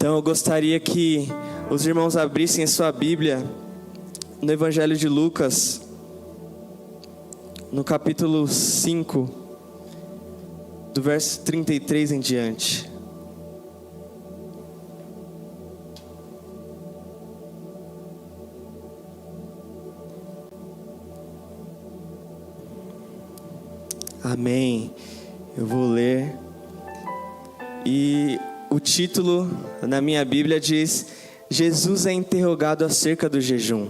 Então eu gostaria que os irmãos abrissem a sua Bíblia no Evangelho de Lucas, no capítulo 5, do verso 33 em diante. Amém. Eu vou ler. E o título na minha Bíblia diz: Jesus é interrogado acerca do jejum.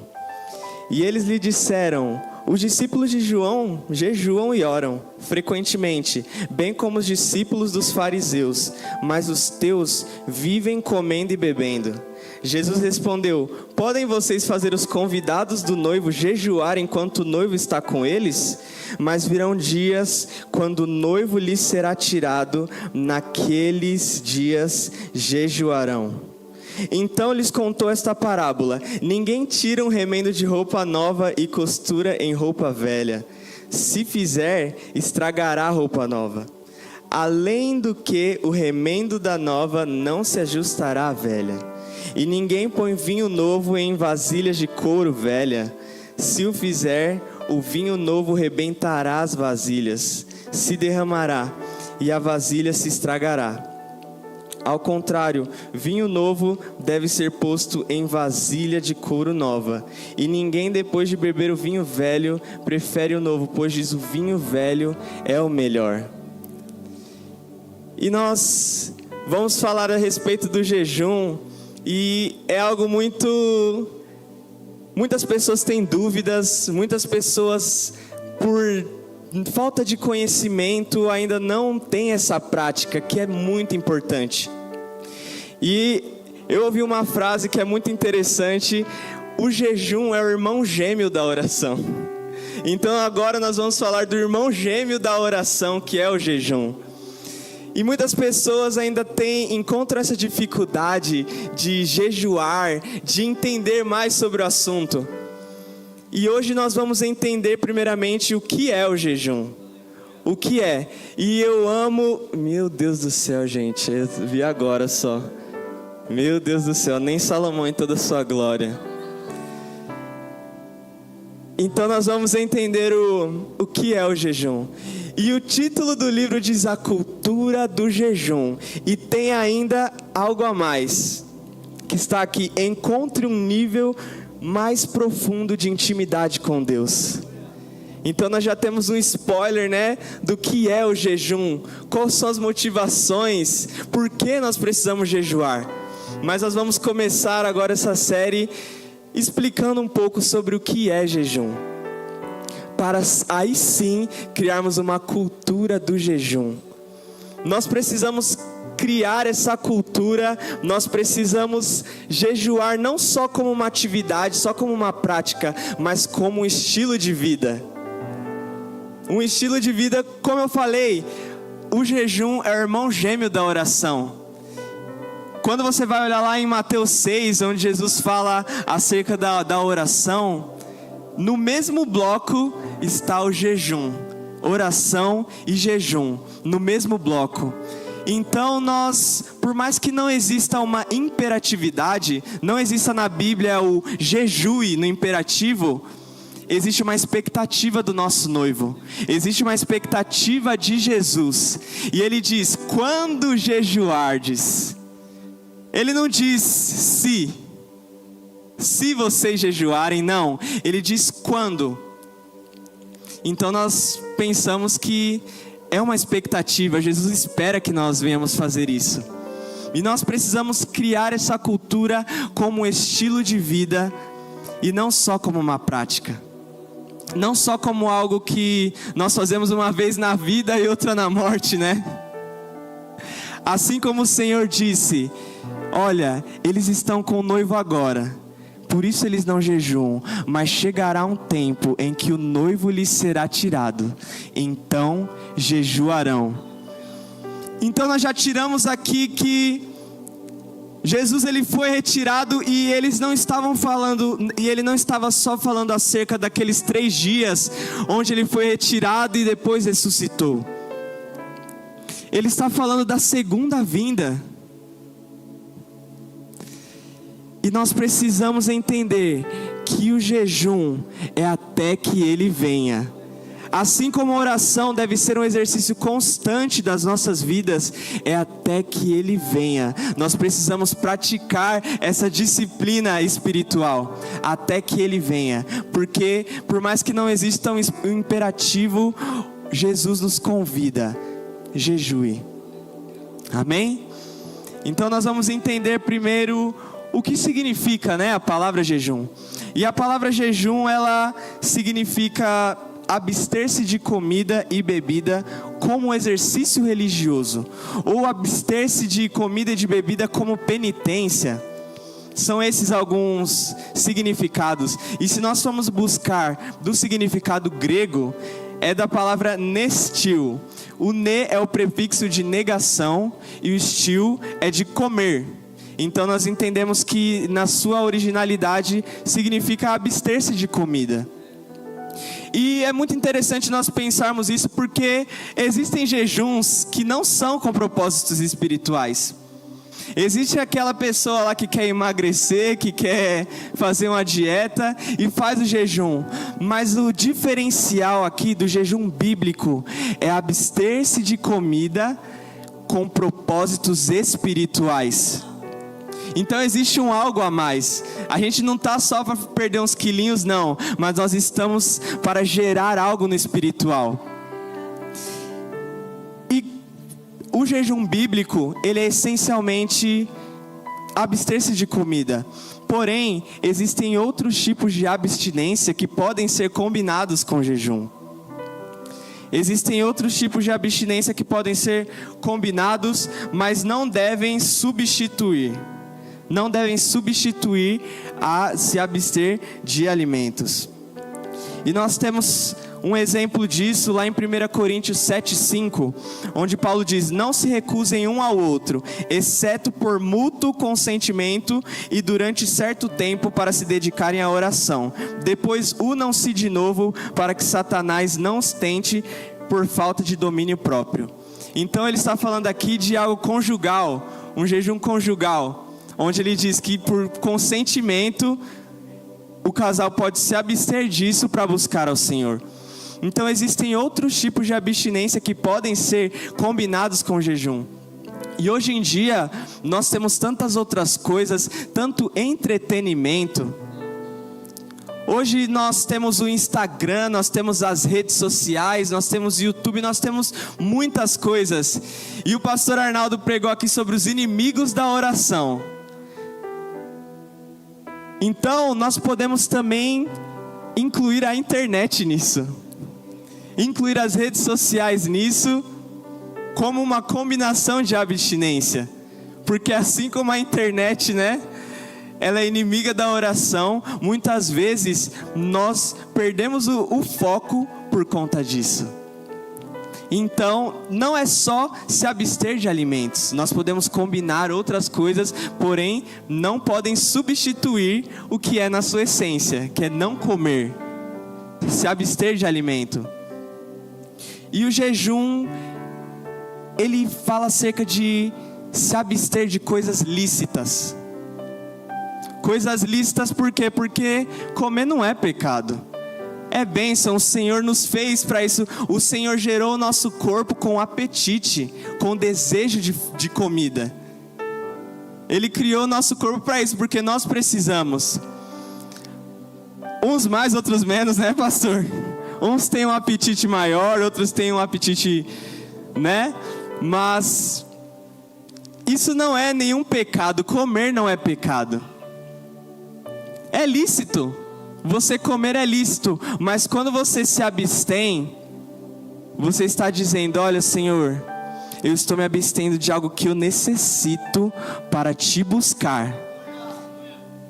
E eles lhe disseram: os discípulos de João jejuam e oram frequentemente, bem como os discípulos dos fariseus, mas os teus vivem comendo e bebendo. Jesus respondeu: podem vocês fazer os convidados do noivo jejuar enquanto o noivo está com eles? Mas virão dias quando o noivo lhes será tirado, naqueles dias jejuarão. Então lhes contou esta parábola: ninguém tira um remendo de roupa nova e costura em roupa velha. Se fizer, estragará a roupa nova. Além do que, o remendo da nova não se ajustará à velha. E ninguém põe vinho novo em vasilhas de couro velha. Se o fizer, o vinho novo rebentará as vasilhas, se derramará, e a vasilha se estragará. Ao contrário, vinho novo deve ser posto em vasilha de couro nova. E ninguém, depois de beber o vinho velho, prefere o novo, pois diz: o vinho velho é o melhor. E nós vamos falar a respeito do jejum, e é algo muitas pessoas têm dúvidas, muitas pessoas, por falta de conhecimento, ainda não têm essa prática, que é muito importante. E eu ouvi uma frase que é muito interessante: o jejum é o irmão gêmeo da oração. Então agora nós vamos falar do irmão gêmeo da oração, que é o jejum. E muitas pessoas ainda encontram essa dificuldade de jejuar, de entender mais sobre o assunto. E hoje nós vamos entender primeiramente o que é o jejum. O que é? E eu amo... Meu Deus do céu, gente, eu vi agora só. Meu Deus do céu, nem Salomão em toda a sua glória. Então nós vamos entender o que é o jejum. E o título do livro diz: a cultura do jejum. E tem ainda algo a mais, que está aqui: encontre um nível mais profundo de intimidade com Deus. Então nós já temos um spoiler, né, do que é o jejum, quais são as motivações, por que nós precisamos jejuar. Mas nós vamos começar agora essa série explicando um pouco sobre o que é jejum, para aí sim criarmos uma cultura do jejum. Nós precisamos criar essa cultura, nós precisamos jejuar não só como uma atividade, só como uma prática, mas como um estilo de vida. Um estilo de vida, como eu falei, o jejum é o irmão gêmeo da oração. Quando você vai olhar lá em Mateus 6, onde Jesus fala acerca da oração, no mesmo bloco está o jejum, oração e jejum, no mesmo bloco. Então nós, por mais que não exista uma imperatividade, não exista na Bíblia o jejue no imperativo, existe uma expectativa do nosso noivo, existe uma expectativa de Jesus. E ele diz: quando jejuardes. Ele não diz se vocês jejuarem, não. Ele diz quando. Então nós pensamos que é uma expectativa. Jesus espera que nós venhamos fazer isso. E nós precisamos criar essa cultura como um estilo de vida, e não só como uma prática. Não só como algo que nós fazemos uma vez na vida e outra na morte, né? Assim como o Senhor disse: olha, eles estão com o noivo agora, por isso eles não jejuam, mas chegará um tempo em que o noivo lhes será tirado, então jejuarão. Então nós já tiramos aqui que Jesus ele foi retirado, e eles não estavam falando, e ele não estava só falando acerca daqueles 3 dias onde ele foi retirado e depois ressuscitou. Ele está falando da segunda vinda. E nós precisamos entender que o jejum é até que Ele venha. Assim como a oração deve ser um exercício constante das nossas vidas, é até que Ele venha. Nós precisamos praticar essa disciplina espiritual, até que Ele venha. Porque, por mais que não exista um imperativo, Jesus nos convida, jejue. Amém? Então nós vamos entender primeiro o que significa, a palavra jejum. E a palavra jejum, ela significa abster-se de comida e bebida como um exercício religioso, ou abster-se de comida e de bebida como penitência. São esses alguns significados. E se nós formos buscar do significado grego, é da palavra nestil. O ne é o prefixo de negação e o stil é de comer. Então nós entendemos que na sua originalidade significa abster-se de comida. E é muito interessante nós pensarmos isso, porque existem jejuns que não são com propósitos espirituais. Existe aquela pessoa lá que quer emagrecer, que quer fazer uma dieta e faz o jejum. Mas o diferencial aqui do jejum bíblico é abster-se de comida com propósitos espirituais. Então existe um algo a mais. A gente não está só para perder uns quilinhos, não. Mas nós estamos para gerar algo no espiritual. E o jejum bíblico, ele é essencialmente abster-se de comida. Porém, existem outros tipos de abstinência que podem ser combinados com jejum. Existem outros tipos de abstinência que podem ser combinados, mas não devem substituir. Não devem substituir a se abster de alimentos. E nós temos um exemplo disso lá em 1 Coríntios 7,5, onde Paulo diz: não se recusem um ao outro, exceto por mútuo consentimento e durante certo tempo para se dedicarem à oração. Depois unam-se de novo para que Satanás não os tente por falta de domínio próprio. Então ele está falando aqui de algo conjugal, um jejum conjugal, onde ele diz que por consentimento o casal pode se abster disso para buscar ao Senhor. Então existem outros tipos de abstinência que podem ser combinados com o jejum. E hoje em dia nós temos tantas outras coisas, tanto entretenimento. Hoje nós temos o Instagram, nós temos as redes sociais, nós temos o YouTube, nós temos muitas coisas. E o pastor Arnaldo pregou aqui sobre os inimigos da oração. Então, nós podemos também incluir a internet nisso. Incluir as redes sociais nisso, como uma combinação de abstinência. Porque assim como a internet, ela é inimiga da oração, muitas vezes nós perdemos o foco por conta disso. Então, não é só se abster de alimentos. Nós podemos combinar outras coisas, porém, não podem substituir o que é na sua essência, que é não comer. Se abster de alimento. E o jejum, ele fala acerca de se abster de coisas lícitas. Coisas lícitas por quê? Porque comer não é pecado. É bênção, o Senhor nos fez para isso. O Senhor gerou o nosso corpo com apetite, com desejo de comida. Ele criou o nosso corpo para isso, porque nós precisamos. Uns mais, outros menos, pastor? Uns têm um apetite maior, outros têm um apetite, Mas isso não é nenhum pecado, comer não é pecado. É lícito. Você comer é lícito, mas quando você se abstém, você está dizendo: olha, Senhor, eu estou me abstendo de algo que eu necessito para te buscar.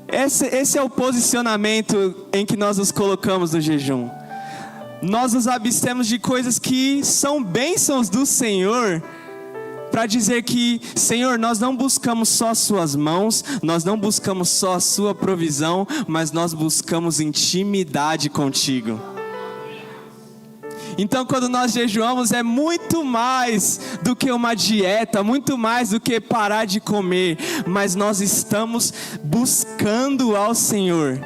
Esse é o posicionamento em que nós nos colocamos no jejum. Nós nos abstemos de coisas que são bênçãos do Senhor, para dizer que, Senhor, nós não buscamos só as suas mãos, nós não buscamos só a sua provisão, mas nós buscamos intimidade contigo. Então quando nós jejuamos é muito mais do que uma dieta, muito mais do que parar de comer, mas nós estamos buscando ao Senhor.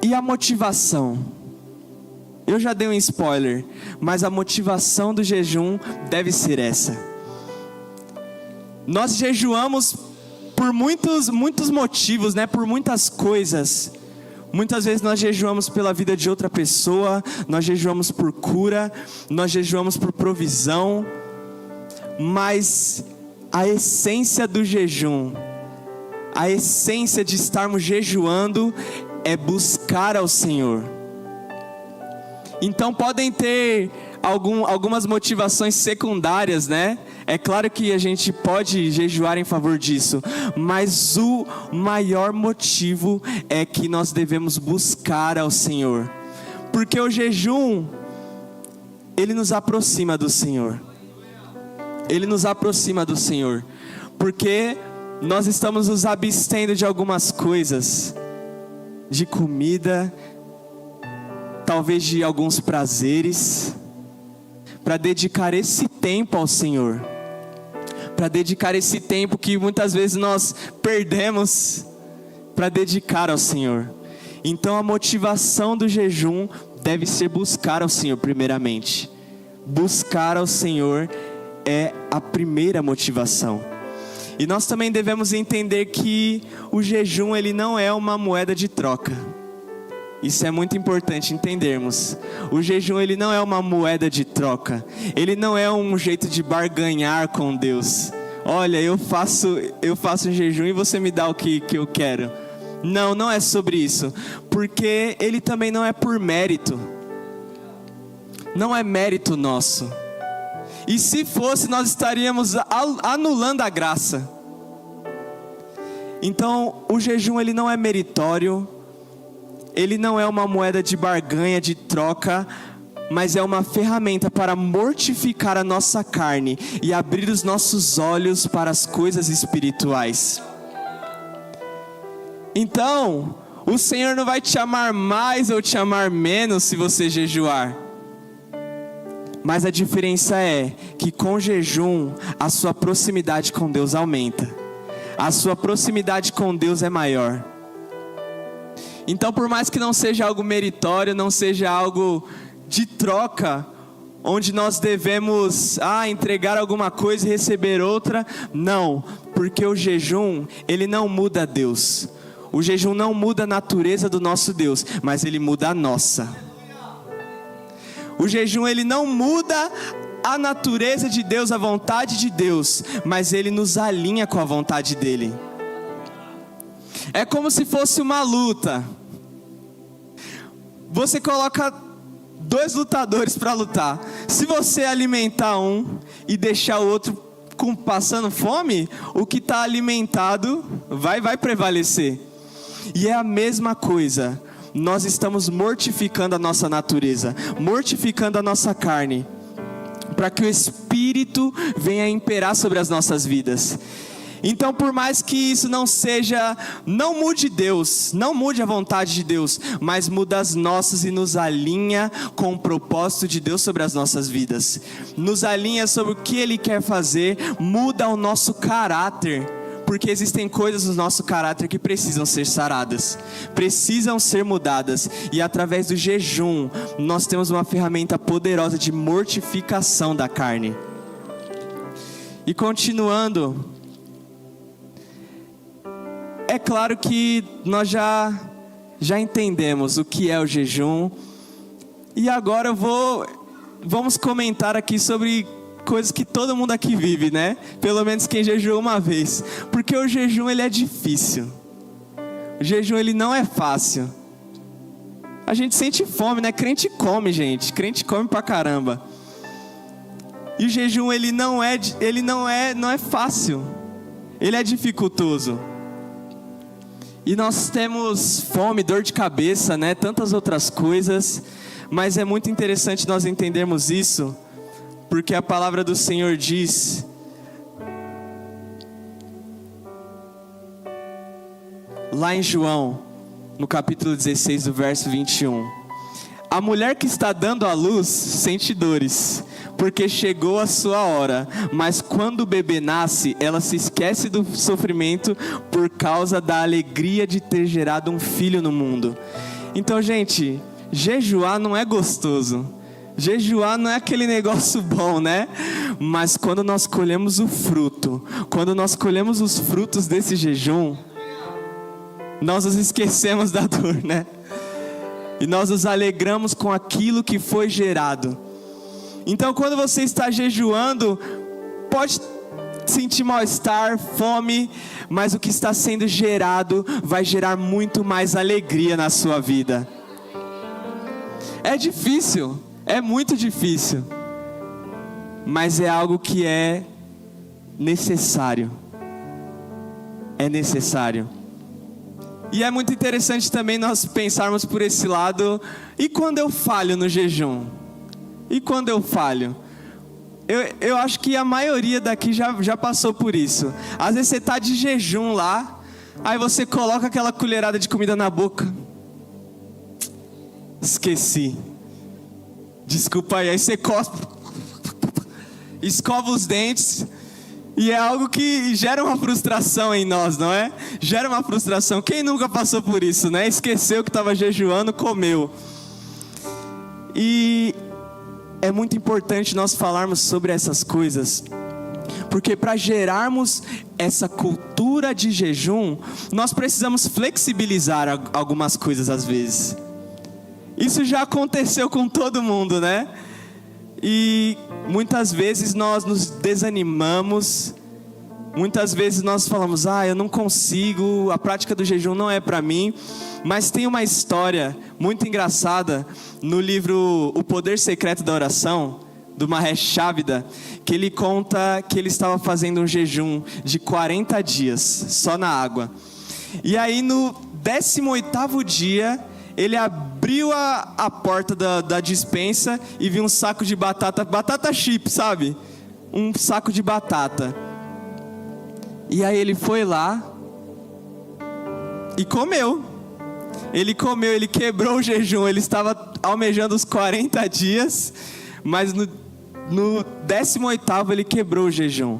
E a motivação? Eu já dei um spoiler, mas a motivação do jejum deve ser essa. Nós jejuamos por muitos motivos, né? Por muitas coisas. Muitas vezes nós jejuamos pela vida de outra pessoa, nós jejuamos por cura, nós jejuamos por provisão. Mas a essência do jejum, a essência de estarmos jejuando é buscar ao Senhor. Então podem ter algumas motivações secundárias, né? É claro que a gente pode jejuar em favor disso, mas o maior motivo é que nós devemos buscar ao Senhor. Porque o jejum, ele nos aproxima do Senhor. Ele nos aproxima do Senhor. Porque nós estamos nos abstendo de algumas coisas, de comida, talvez de alguns prazeres, para dedicar esse tempo ao Senhor, para dedicar esse tempo que muitas vezes nós perdemos, para dedicar ao Senhor. Então a motivação do jejum deve ser buscar ao Senhor primeiramente. Buscar ao Senhor é a primeira motivação. E nós também devemos entender que o jejum ele não é uma moeda de troca. Isso é muito importante entendermos. O jejum ele não é uma moeda de troca. Ele não é um jeito de barganhar com Deus. Olha, eu faço um jejum e você me dá o que eu quero. Não, não é sobre isso. Porque ele também não é por mérito. Não é mérito nosso. E se fosse, nós estaríamos anulando a graça. Então, o jejum ele não é meritório. Ele não é uma moeda de barganha, de troca, mas é uma ferramenta para mortificar a nossa carne e abrir os nossos olhos para as coisas espirituais. Então, o Senhor não vai te amar mais ou te amar menos se você jejuar. Mas a diferença é que com jejum, a sua proximidade com Deus aumenta. A sua proximidade com Deus é maior. Então, por mais que não seja algo meritório, não seja algo de troca, onde nós devemos entregar alguma coisa e receber outra, não, porque o jejum, ele não muda Deus. O jejum não muda a natureza do nosso Deus, mas ele muda a nossa. O jejum, ele não muda a natureza de Deus, a vontade de Deus, mas ele nos alinha com a vontade dele. É como se fosse uma luta. Você coloca 2 lutadores para lutar. Se você alimentar um e deixar o outro passando fome, o que está alimentado vai prevalecer. E é a mesma coisa. Nós estamos mortificando a nossa natureza, mortificando a nossa carne, para que o Espírito venha imperar sobre as nossas vidas. Então, por mais que isso não mude Deus, não mude a vontade de Deus, mas muda as nossas e nos alinha com o propósito de Deus sobre as nossas vidas. Nos alinha sobre o que Ele quer fazer, muda o nosso caráter, porque existem coisas no nosso caráter que precisam ser saradas, precisam ser mudadas, e através do jejum, nós temos uma ferramenta poderosa de mortificação da carne. E continuando, é claro que nós já entendemos o que é o jejum. E agora vamos comentar aqui sobre coisas que todo mundo aqui vive, né? Pelo menos quem jejuou uma vez. Porque o jejum ele é difícil. O jejum ele não é fácil. A gente sente fome, né? Crente come, gente. Crente come pra caramba. E o jejum ele não é fácil. Ele é dificultoso. E nós temos fome, dor de cabeça, né? Tantas outras coisas. Mas é muito interessante nós entendermos isso, porque a palavra do Senhor diz: lá em João, no capítulo 16, do verso 21, A mulher que está dando à luz sente dores, porque chegou a sua hora. Mas quando o bebê nasce, ela se esquece do sofrimento por causa da alegria de ter gerado um filho no mundo. Então, gente, jejuar não é gostoso. Jejuar não é aquele negócio bom, né? Mas quando nós colhemos o fruto, quando nós colhemos os frutos desse jejum, nós nos esquecemos da dor, né? E nós nos alegramos com aquilo que foi gerado. Então, quando você está jejuando, pode sentir mal-estar, fome, mas o que está sendo gerado vai gerar muito mais alegria na sua vida. É difícil, é muito difícil, mas é algo que é necessário. É necessário. E é muito interessante também nós pensarmos por esse lado. E quando eu falho no jejum? E quando eu falho? Eu acho que a maioria daqui já passou por isso. Às vezes você está de jejum lá, aí você coloca aquela colherada de comida na boca. Esqueci. Desculpa aí você cospe, escova os dentes. E é algo que gera uma frustração em nós, não é? Gera uma frustração. Quem nunca passou por isso, né? Esqueceu que estava jejuando, comeu. E é muito importante nós falarmos sobre essas coisas, porque para gerarmos essa cultura de jejum, nós precisamos flexibilizar algumas coisas às vezes. Isso já aconteceu com todo mundo, né? E muitas vezes nós nos desanimamos, muitas vezes nós falamos, eu não consigo, a prática do jejum não é para mim. Mas tem uma história muito engraçada no livro O Poder Secreto da Oração, do Mahesh Chavda, que ele conta que ele estava fazendo um jejum de 40 dias, só na água. E aí no 18º dia, ele abriu a porta da despensa e viu um saco de batata chip, sabe? Um saco de batata. E aí ele foi lá e comeu. Ele comeu, ele quebrou o jejum. Ele estava almejando os 40 dias, mas no 18º ele quebrou o jejum.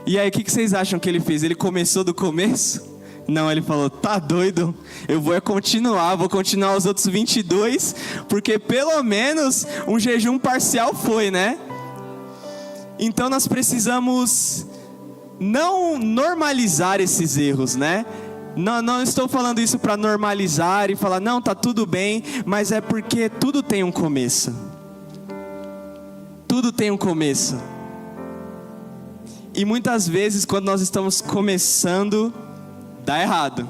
E aí o que vocês acham que ele fez? Ele começou do começo? Não, ele falou, tá doido, eu vou continuar os outros 22, porque pelo menos um jejum parcial foi, né? Então nós precisamos não normalizar esses erros, né? Não estou falando isso para normalizar e falar, não, tá tudo bem, mas é porque tudo tem um começo. Tudo tem um começo. E muitas vezes quando nós estamos começando, dá errado.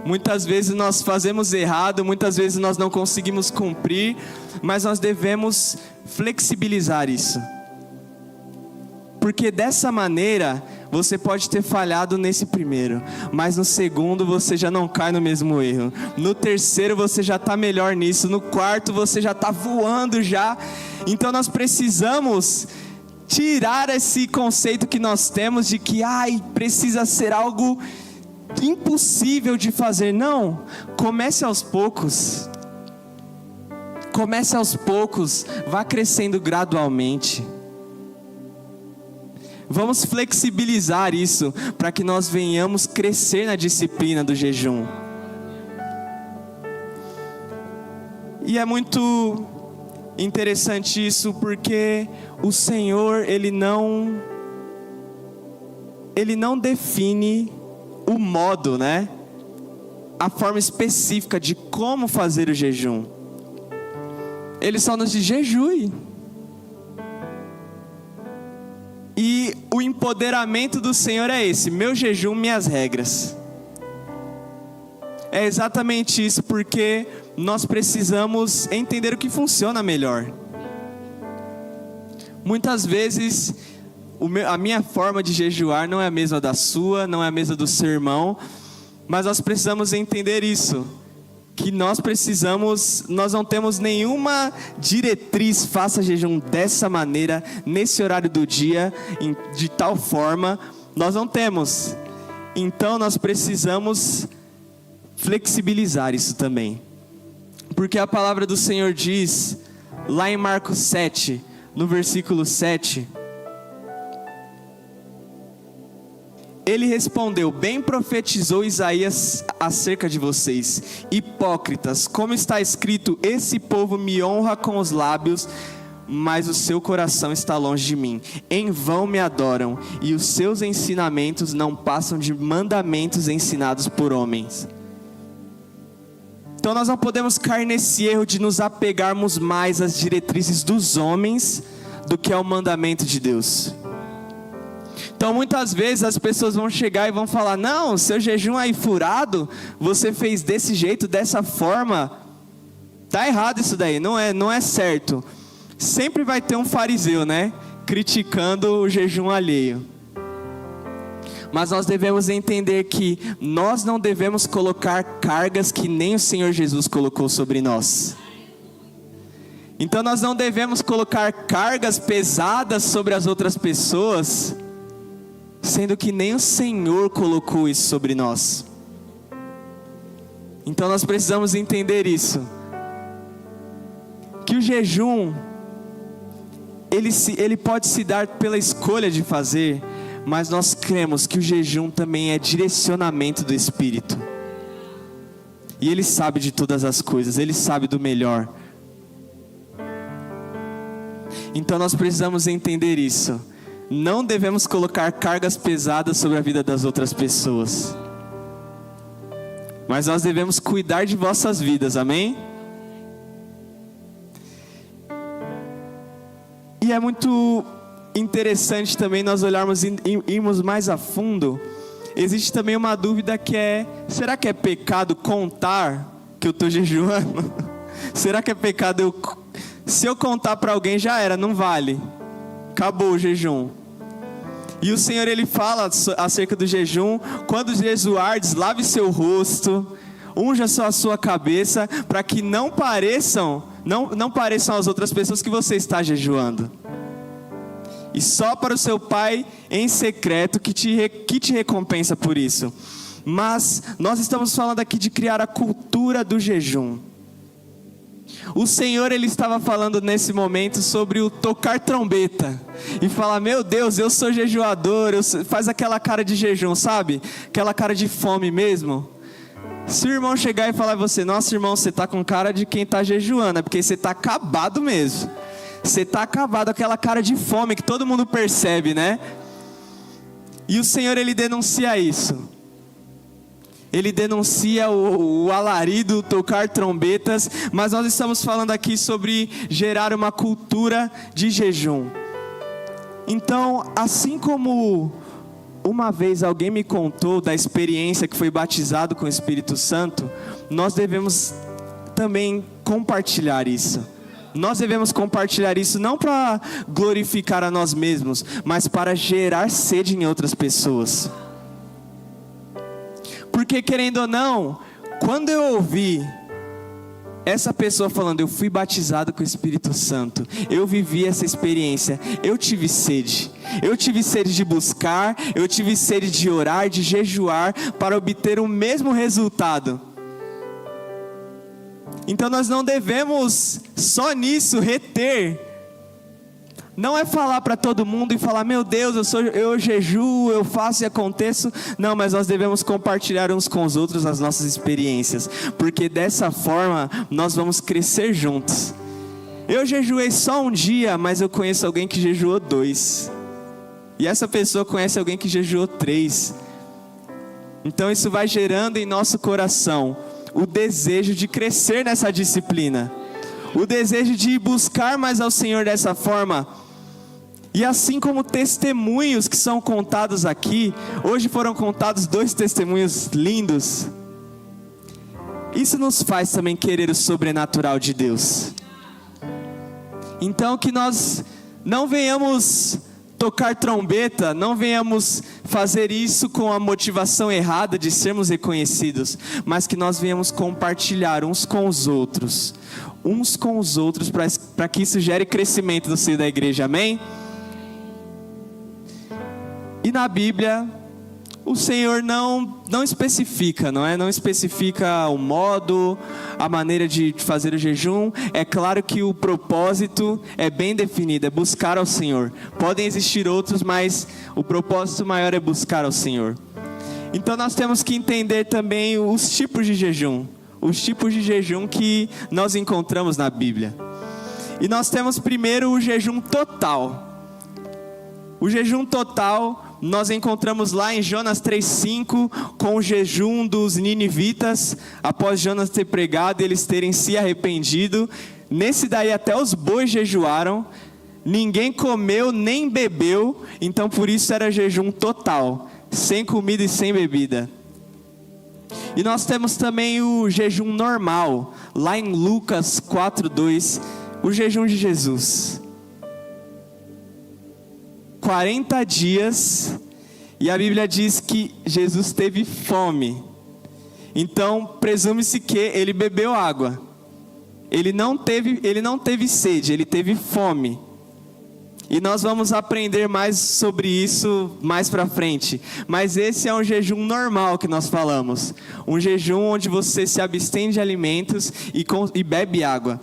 Muitas vezes nós fazemos errado, muitas vezes nós não conseguimos cumprir, mas nós devemos flexibilizar isso. Porque dessa maneira, você pode ter falhado nesse primeiro, mas no segundo você já não cai no mesmo erro. No terceiro você já está melhor nisso, no quarto você já está voando já. Então nós precisamos tirar esse conceito que nós temos de que precisa ser algo impossível de fazer. Não, comece aos poucos. Comece aos poucos, vá crescendo gradualmente. Vamos flexibilizar isso para que nós venhamos crescer na disciplina do jejum. E é muito interessante isso, porque o Senhor, Ele não define o modo, né? A forma específica de como fazer o jejum. Ele só nos diz, jejue. E o empoderamento do Senhor é esse, meu jejum, minhas regras. É exatamente isso, porque nós precisamos entender o que funciona melhor. Muitas vezes, a minha forma de jejuar não é a mesma da sua, não é a mesma do seu irmão, mas nós precisamos entender isso, que nós não temos nenhuma diretriz, faça jejum dessa maneira, nesse horário do dia, de tal forma, nós não temos. Então nós precisamos flexibilizar isso também. Porque a palavra do Senhor diz, lá em Marcos 7, no versículo 7, ele respondeu: bem profetizou Isaías acerca de vocês, hipócritas, como está escrito, esse povo me honra com os lábios, mas o seu coração está longe de mim. Em vão me adoram, e os seus ensinamentos não passam de mandamentos ensinados por homens. Então nós não podemos cair nesse erro de nos apegarmos mais às diretrizes dos homens do que ao mandamento de Deus. Então muitas vezes as pessoas vão chegar e vão falar: não, seu jejum aí furado, você fez desse jeito, dessa forma, tá errado isso daí, não é certo. Sempre vai ter um fariseu, né, criticando o jejum alheio. Mas nós devemos entender que nós não devemos colocar cargas que nem o Senhor Jesus colocou sobre nós. Então nós não devemos colocar cargas pesadas sobre as outras pessoas, sendo que nem o Senhor colocou isso sobre nós. Então nós precisamos entender isso, que o jejum, ele pode se dar pela escolha de fazer, mas nós cremos que o jejum também é direcionamento do Espírito. E Ele sabe de todas as coisas, Ele sabe do melhor. Então nós precisamos entender isso. Não devemos colocar cargas pesadas sobre a vida das outras pessoas, mas nós devemos cuidar de vossas vidas, amém? E é muito interessante também nós olharmos e irmos mais a fundo. Existe também uma dúvida que é: será que é pecado contar que eu estou jejuando? Será que é pecado se eu contar para alguém, já era, não vale, acabou o jejum. E o Senhor, Ele fala acerca do jejum: quando jejuardes, lave seu rosto, unja a sua cabeça, para que não pareçam às outras pessoas que você está jejuando. E só para o seu Pai em secreto que te recompensa por isso. Mas nós estamos falando aqui de criar a cultura do jejum. O Senhor, Ele estava falando nesse momento sobre o tocar trombeta e falar: meu Deus, eu sou jejuador. Faz aquela cara de jejum, sabe? Aquela cara de fome mesmo. Se o irmão chegar e falar a você: nossa, irmão, você está com cara de quem está jejuando, é porque você está acabado mesmo. Você está acabado, aquela cara de fome que todo mundo percebe, né? E o Senhor, Ele denuncia isso. Ele denuncia o alarido, tocar trombetas. Mas nós estamos falando aqui sobre gerar uma cultura de jejum. Então, assim como uma vez alguém me contou da experiência que foi batizado com o Espírito Santo, nós devemos também compartilhar isso. Nós devemos compartilhar isso não para glorificar a nós mesmos, mas para gerar sede em outras pessoas. Porque, querendo ou não, quando eu ouvi essa pessoa falando: eu fui batizado com o Espírito Santo, eu vivi essa experiência, eu tive sede. Eu tive sede de buscar, eu tive sede de orar, de jejuar, para obter o mesmo resultado. Então nós não devemos só nisso reter. Não é falar para todo mundo e falar: meu Deus, eu jejuo, eu faço e aconteço. Não, mas nós devemos compartilhar uns com os outros as nossas experiências, porque dessa forma nós vamos crescer juntos. Eu jejuei só um dia, mas eu conheço alguém que jejuou 2. E essa pessoa conhece alguém que jejuou 3. Então isso vai gerando em nosso coração o desejo de crescer nessa disciplina, o desejo de buscar mais ao Senhor dessa forma. E assim como testemunhos que são contados aqui, hoje foram contados 2 testemunhos lindos. Isso nos faz também querer o sobrenatural de Deus. Então que nós não venhamos tocar trombeta, não venhamos fazer isso com a motivação errada de sermos reconhecidos, mas que nós venhamos compartilhar uns com os outros, para que isso gere crescimento no seio da igreja, amém? E na Bíblia, o Senhor não especifica, não é? Não especifica o modo, a maneira de fazer o jejum. É claro que o propósito é bem definido, é buscar ao Senhor. Podem existir outros, mas o propósito maior é buscar ao Senhor. Então nós temos que entender também os tipos de jejum. Os tipos de jejum que nós encontramos na Bíblia. E nós temos primeiro o jejum total. O jejum total nós encontramos lá em Jonas 3,5, com o jejum dos ninivitas, após Jonas ter pregado e eles terem se arrependido. Nesse daí até os bois jejuaram, ninguém comeu nem bebeu, então por isso era jejum total, sem comida e sem bebida. E nós temos também o jejum normal, lá em Lucas 4,2, o jejum de Jesus. 40 dias, e a Bíblia diz que Jesus teve fome. Então, presume-se que ele bebeu água. Ele não teve sede, ele teve fome. E nós vamos aprender mais sobre isso mais para frente. Mas esse é um jejum normal que nós falamos. Um jejum onde você se abstém de alimentos e bebe água.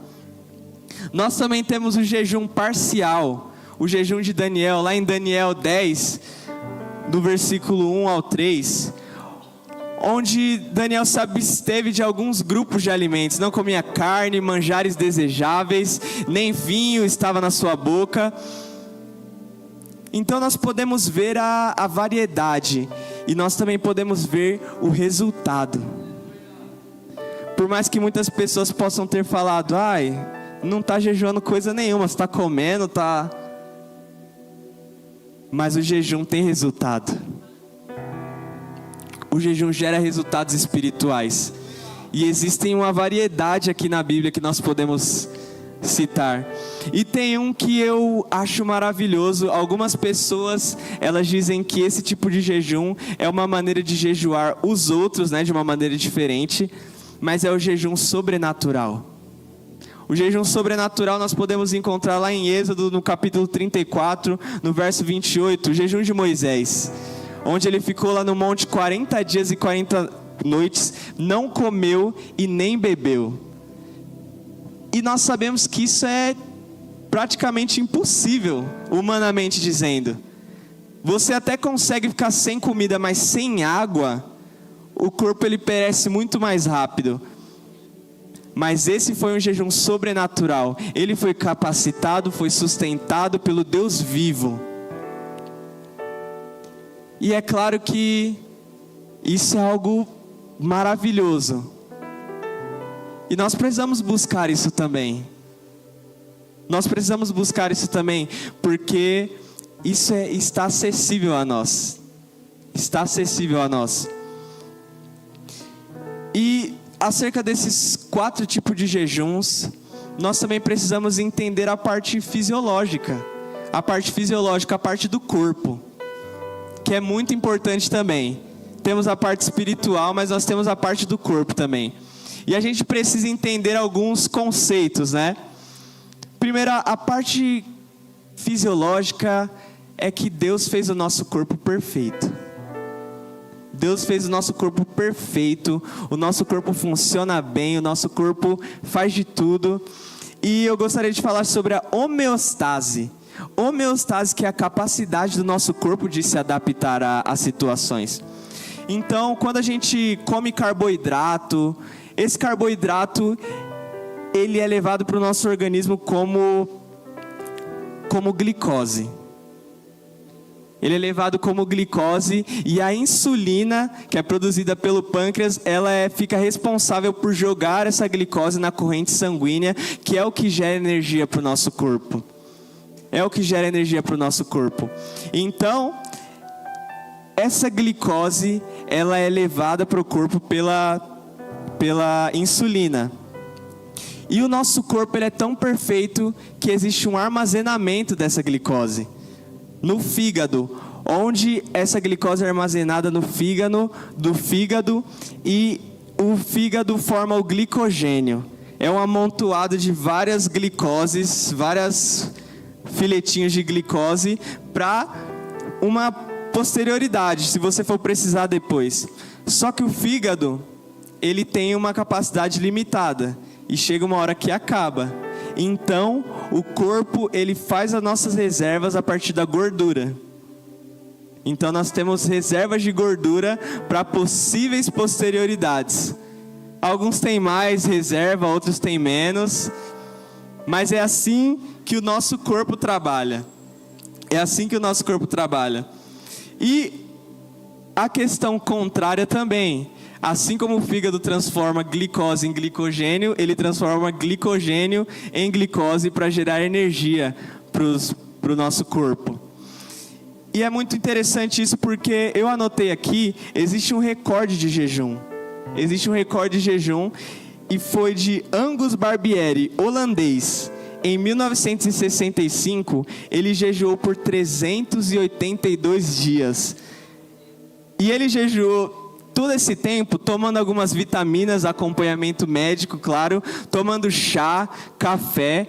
Nós também temos o jejum parcial. O jejum de Daniel, lá em Daniel 10, do versículo 1 ao 3, onde Daniel se absteve de alguns grupos de alimentos, não comia carne, manjares desejáveis, nem vinho estava na sua boca. Então nós podemos ver a variedade, e nós também podemos ver o resultado. Por mais que muitas pessoas possam ter falado, não está jejuando coisa nenhuma, você está comendo, está... Mas o jejum tem resultado. O jejum gera resultados espirituais. E existem uma variedade aqui na Bíblia que nós podemos citar. E tem um que eu acho maravilhoso. Algumas pessoas, elas dizem que esse tipo de jejum é uma maneira de jejuar os outros, de uma maneira diferente. Mas é o jejum sobrenatural. O jejum sobrenatural nós podemos encontrar lá em Êxodo, no capítulo 34, no verso 28, o jejum de Moisés, onde ele ficou lá no monte 40 dias e 40 noites, não comeu e nem bebeu. E nós sabemos que isso é praticamente impossível, humanamente dizendo. Você até consegue ficar sem comida, mas sem água, o corpo ele perece muito mais rápido. Mas esse foi um jejum sobrenatural. Ele foi capacitado, foi sustentado pelo Deus vivo. E é claro que isso é algo maravilhoso. E nós precisamos buscar isso também. Nós precisamos buscar isso também, porque isso está acessível a nós. Está acessível a nós. E acerca desses 4 tipos de jejuns, nós também precisamos entender a parte fisiológica. A parte fisiológica, a parte do corpo, que é muito importante também. Temos a parte espiritual, mas nós temos a parte do corpo também. E a gente precisa entender alguns conceitos, Primeiro, a parte fisiológica é que Deus fez o nosso corpo perfeito. Deus fez o nosso corpo perfeito, o nosso corpo funciona bem, o nosso corpo faz de tudo. E eu gostaria de falar sobre a homeostase. Homeostase, que é a capacidade do nosso corpo de se adaptar a situações. Então, quando a gente come carboidrato, esse carboidrato, ele é levado para o nosso organismo como glicose. Ele é levado como glicose, e a insulina, que é produzida pelo pâncreas, ela fica responsável por jogar essa glicose na corrente sanguínea, que é o que gera energia para o nosso corpo. É o que gera energia para o nosso corpo. Então, essa glicose, ela é levada para o corpo pela insulina. E o nosso corpo ele é tão perfeito que existe um armazenamento dessa glicose no fígado, onde essa glicose é armazenada no fígado, e o fígado forma o glicogênio. É um amontoado de várias glicoses, várias filetinhos de glicose, para uma posterioridade, se você for precisar depois. Só que o fígado, ele tem uma capacidade limitada e chega uma hora que acaba. Então, o corpo, ele faz as nossas reservas a partir da gordura. Então, nós temos reservas de gordura para possíveis posterioridades. Alguns têm mais reserva, outros têm menos. Mas é assim que o nosso corpo trabalha. É assim que o nosso corpo trabalha. E a questão contrária também. Assim como o fígado transforma glicose em glicogênio, ele transforma glicogênio em glicose para gerar energia para o nosso corpo. E é muito interessante isso porque eu anotei aqui, existe um recorde de jejum. Existe um recorde de jejum e foi de Angus Barbieri, holandês. Em 1965, ele jejuou por 382 dias. E ele jejuou todo esse tempo, tomando algumas vitaminas, acompanhamento médico, claro, tomando chá, café.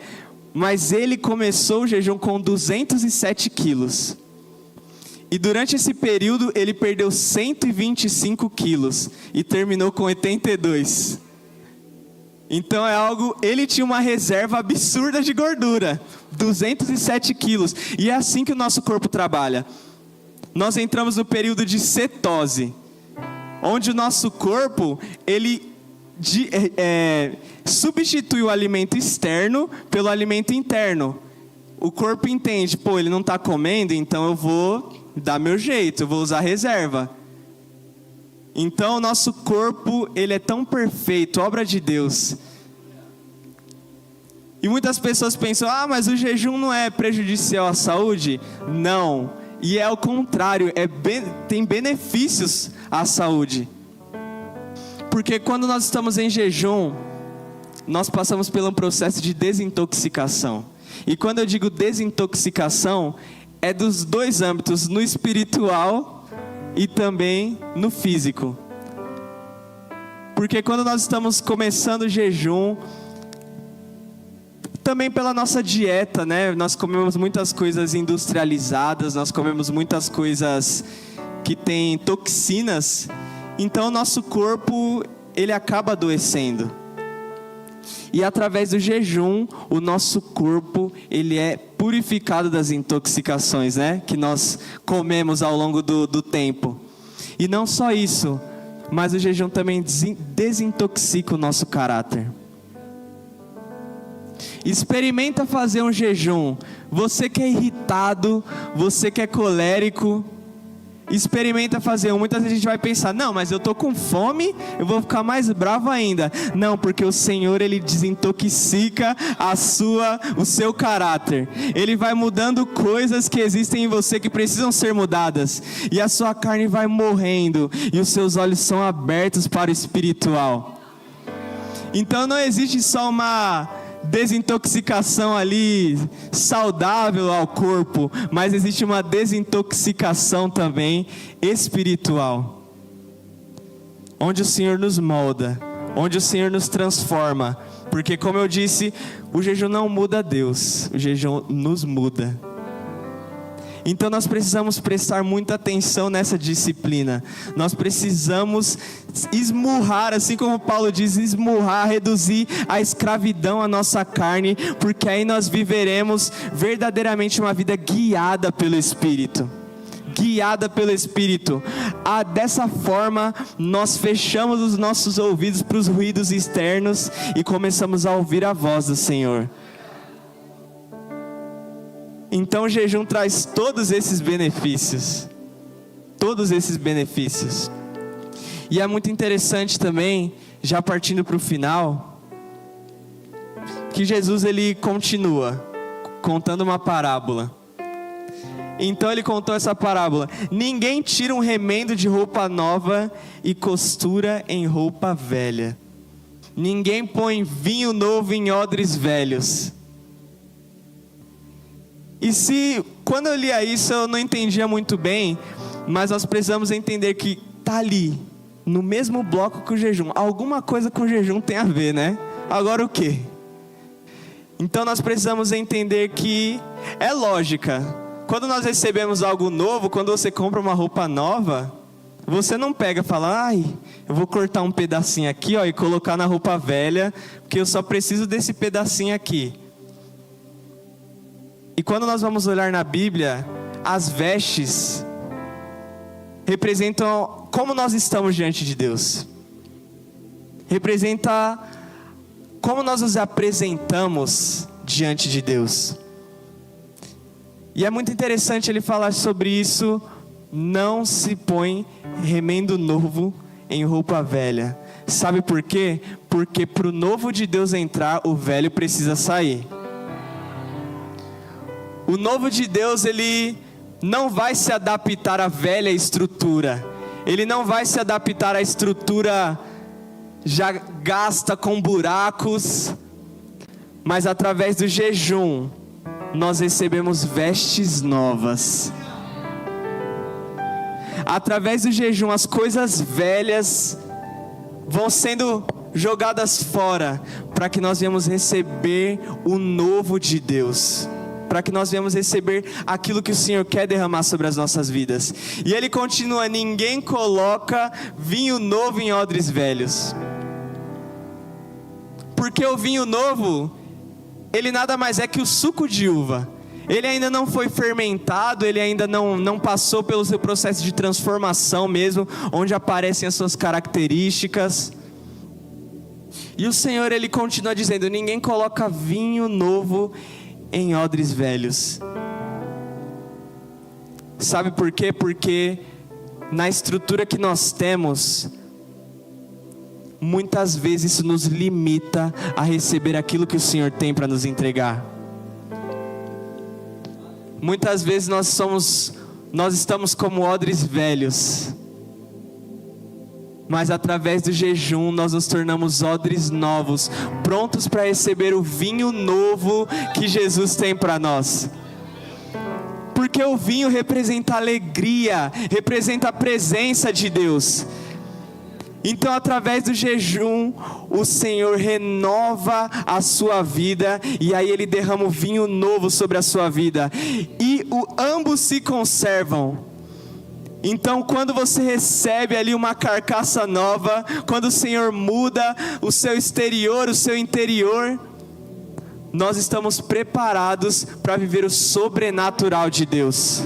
Mas ele começou o jejum com 207 quilos. E durante esse período, ele perdeu 125 quilos e terminou com 82. Então é algo, ele tinha uma reserva absurda de gordura, 207 quilos. E é assim que o nosso corpo trabalha. Nós entramos no período de cetose, onde o nosso corpo, ele substitui o alimento externo pelo alimento interno. O corpo entende, ele não está comendo, então eu vou dar meu jeito, eu vou usar reserva. Então o nosso corpo, ele é tão perfeito, obra de Deus. E muitas pessoas pensam, mas o jejum não é prejudicial à saúde? Não, e é ao contrário, tem benefícios à saúde. Porque quando nós estamos em jejum, nós passamos por um processo de desintoxicação. E quando eu digo desintoxicação, é dos dois âmbitos, no espiritual e também no físico. Porque quando nós estamos começando o jejum, também pela nossa dieta, né? Nós comemos muitas coisas industrializadas, nós comemos muitas coisas que têm toxinas. Então o nosso corpo, ele acaba adoecendo. E através do jejum, o nosso corpo, ele é purificado das intoxicações, né? Que nós comemos ao longo do tempo. E não só isso, mas o jejum também desintoxica o nosso caráter. Experimenta fazer um jejum. Você que é irritado, você que é colérico, experimenta fazer um. Muitas vezes a gente vai pensar, não, mas eu estou com fome, eu vou ficar mais bravo ainda. Não, porque o Senhor, ele desintoxica o seu caráter. Ele vai mudando coisas que existem em você que precisam ser mudadas. E a sua carne vai morrendo. E os seus olhos são abertos para o espiritual. Então não existe só uma desintoxicação ali saudável ao corpo, mas existe uma desintoxicação também espiritual, onde o Senhor nos molda, onde o Senhor nos transforma, porque como eu disse, o jejum não muda Deus, o jejum nos muda. Então nós precisamos prestar muita atenção nessa disciplina. Nós precisamos esmurrar, assim como Paulo diz, esmurrar, reduzir a escravidão à nossa carne, porque aí nós viveremos verdadeiramente uma vida guiada pelo Espírito. Guiada pelo Espírito. Dessa forma, nós fechamos os nossos ouvidos para os ruídos externos e começamos a ouvir a voz do Senhor. Então o jejum traz todos esses benefícios. Todos esses benefícios. E é muito interessante também, já partindo para o final, que Jesus, ele continua contando uma parábola. Então ele contou essa parábola: ninguém tira um remendo de roupa nova e costura em roupa velha. Ninguém põe vinho novo em odres velhos. E quando eu lia isso, eu não entendia muito bem, mas nós precisamos entender que está ali, no mesmo bloco que o jejum. Alguma coisa com o jejum tem a ver, né? Agora o quê? Então nós precisamos entender que é lógica. Quando nós recebemos algo novo, quando você compra uma roupa nova, você não pega e fala, ai, eu vou cortar um pedacinho aqui, ó, e colocar na roupa velha, porque eu só preciso desse pedacinho aqui. E quando nós vamos olhar na Bíblia, as vestes representam como nós estamos diante de Deus. Representa como nós nos apresentamos diante de Deus. E é muito interessante ele falar sobre isso. Não se põe remendo novo em roupa velha. Sabe por quê? Porque para o novo de Deus entrar, o velho precisa sair. O novo de Deus, ele não vai se adaptar à velha estrutura. Ele não vai se adaptar à estrutura já gasta com buracos. Mas através do jejum, nós recebemos vestes novas. Através do jejum, as coisas velhas vão sendo jogadas fora, para que nós venhamos receber o novo de Deus, para que nós venhamos receber aquilo que o Senhor quer derramar sobre as nossas vidas. E ele continua: ninguém coloca vinho novo em odres velhos, porque o vinho novo, ele nada mais é que o suco de uva. Ele ainda não foi fermentado, ele ainda não passou pelo seu processo de transformação mesmo, onde aparecem as suas características. E o Senhor, ele continua dizendo: ninguém coloca vinho novo em odres velhos. Sabe por quê? Porque na estrutura que nós temos, muitas vezes isso nos limita a receber aquilo que o Senhor tem para nos entregar. Muitas vezes nós estamos como odres velhos, mas através do jejum nós nos tornamos odres novos, prontos para receber o vinho novo que Jesus tem para nós. Porque o vinho representa alegria, representa a presença de Deus. Então, através do jejum, o Senhor renova a sua vida, e aí Ele derrama o vinho novo sobre a sua vida, e ambos se conservam. Então, quando você recebe ali uma carcaça nova, quando o Senhor muda o seu exterior, o seu interior, nós estamos preparados para viver o sobrenatural de Deus.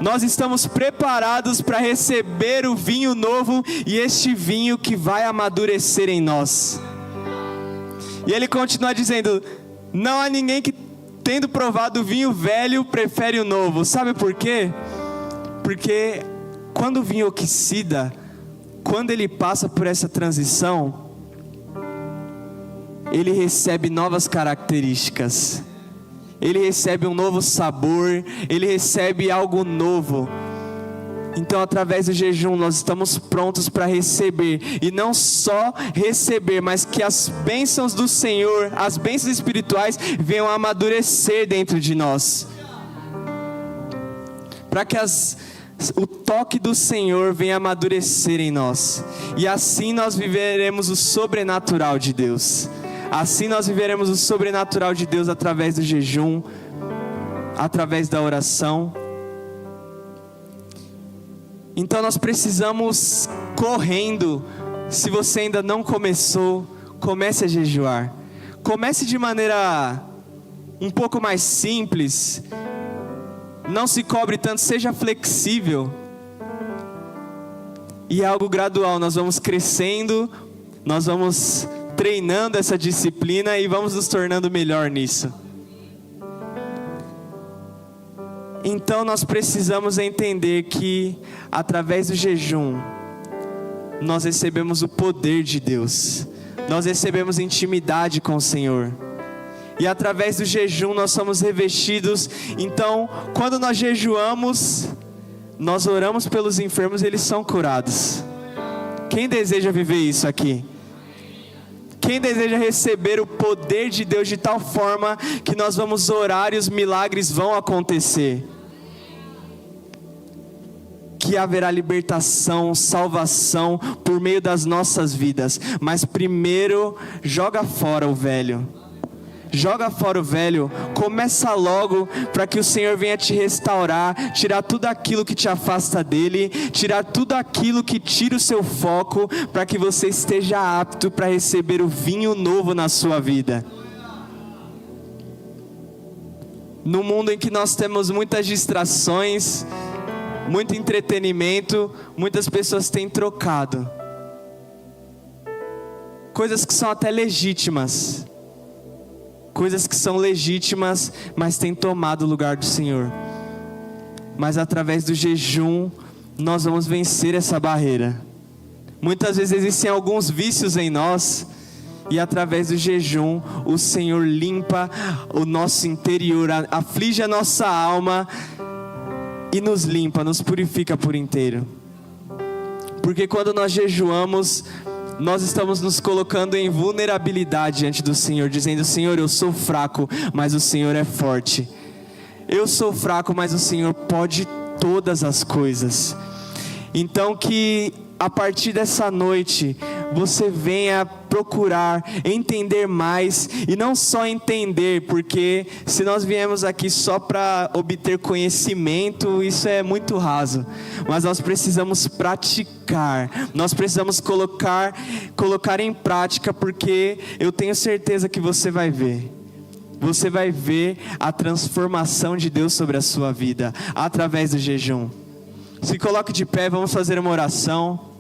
Nós estamos preparados para receber o vinho novo, e este vinho que vai amadurecer em nós. E ele continua dizendo: não há ninguém que, tendo provado o vinho velho, prefere o novo. Sabe por quê? Porque quando o vinho oxida, quando ele passa por essa transição, ele recebe novas características. Ele recebe um novo sabor, ele recebe algo novo. Então, através do jejum, nós estamos prontos para receber, e não só receber, mas que as bênçãos do Senhor, as bênçãos espirituais, venham a amadurecer dentro de nós, para que o toque do Senhor venha amadurecer em nós, e assim nós viveremos o sobrenatural de Deus. Assim nós viveremos o sobrenatural de Deus através do jejum, através da oração. Então nós precisamos, correndo, se você ainda não começou, comece a jejuar. Comece de maneira um pouco mais simples, não se cobre tanto, seja flexível. E é algo gradual, nós vamos crescendo, nós vamos treinando essa disciplina e vamos nos tornando melhor nisso. Então nós precisamos entender que através do jejum nós recebemos o poder de Deus, nós recebemos intimidade com o Senhor, e através do jejum nós somos revestidos. Então, quando nós jejuamos, nós oramos pelos enfermos e eles são curados. Quem deseja viver isso aqui? Quem deseja receber o poder de Deus de tal forma que nós vamos orar e os milagres vão acontecer? Que haverá libertação, salvação por meio das nossas vidas. Mas primeiro, joga fora o velho. Joga fora o velho, começa logo para que o Senhor venha te restaurar, tirar tudo aquilo que te afasta dele, tirar tudo aquilo que tira o seu foco, para que você esteja apto para receber o vinho novo na sua vida. No mundo em que nós temos muitas distrações, muito entretenimento, muitas pessoas têm trocado coisas que são até legítimas, coisas que são legítimas, mas têm tomado o lugar do Senhor. Mas através do jejum, nós vamos vencer essa barreira. Muitas vezes existem alguns vícios em nós, e através do jejum, o Senhor limpa o nosso interior, aflige a nossa alma, e nos limpa, nos purifica por inteiro. Porque quando nós jejuamos, nós estamos nos colocando em vulnerabilidade diante do Senhor, dizendo: Senhor, eu sou fraco, mas o Senhor é forte. Eu sou fraco, mas o Senhor pode todas as coisas. Então que a partir dessa noite você venha procurar entender mais, e não só entender, porque se nós viemos aqui só para obter conhecimento, isso é muito raso, mas nós precisamos praticar, nós precisamos colocar em prática, porque eu tenho certeza que você vai ver a transformação de Deus sobre a sua vida, através do jejum. Se coloque de pé, vamos fazer uma oração.